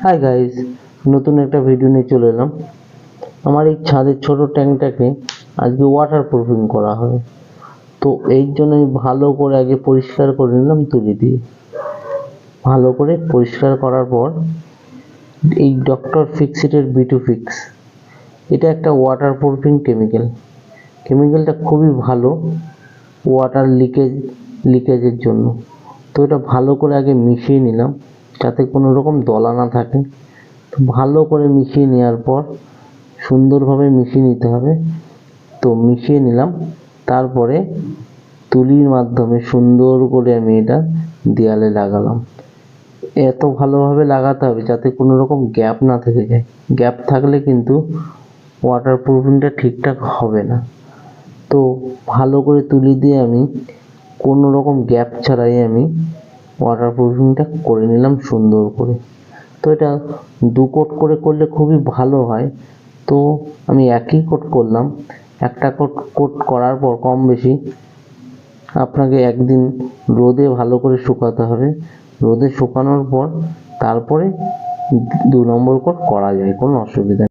Hi guys, নতুন একটা video নিয়ে চলে এলাম। আমার এই ছাদের ছোট ট্যাঙ্কটাকে আজকে ওয়াটার প্রুফিং করা হবে। তো এই জন্য আমি ভালো করে আগে পরিষ্কার করে নিলাম তুলি দিয়ে। ভালো করে পরিষ্কার করার পর এই ডক্টর ফিক্সিটের বিটুফিক্স, এটা একটা ওয়াটার প্রুফিং কেমিক্যালটা খুবই ভালো ওয়াটার লিকেজের জন্য। তো এটা ভালো করে আগে মিশিয়ে নিলাম যাতে কোনো রকম দলা না থাকে। তো ভালো করে মিশিয়ে নেওয়ার পর সুন্দরভাবে মিশিয়ে নিতে হবে। তো মিশিয়ে নিলাম, তারপরে তুলির মাধ্যমে সুন্দর করে আমি এটা দেয়ালে লাগালাম। এত ভালোভাবে লাগাতে হবে যাতে কোনো রকম গ্যাপ না থেকে যায়। গ্যাপ থাকলে কিন্তু ওয়াটার প্রুফিংটা ঠিকঠাক হবে না। তো ভালো করে তুলি দিয়ে আমি কোনো রকম গ্যাপ ছাড়াই আমি ওয়াটার প্রুফিংটা করে নিলাম সুন্দর করে। তো এটা 2 কোট করে করলে খুবই ভালো হয়। তো আমি একই কোট করলাম। একটা কোট করার পর কম বেশি আপনাকে একদিন রোদে ভালো করে শুকাতে হবে। রোদে শুকানোর পর তারপরে 2 নম্বর কোট করা যায়, কোনো অসুবিধা নেই।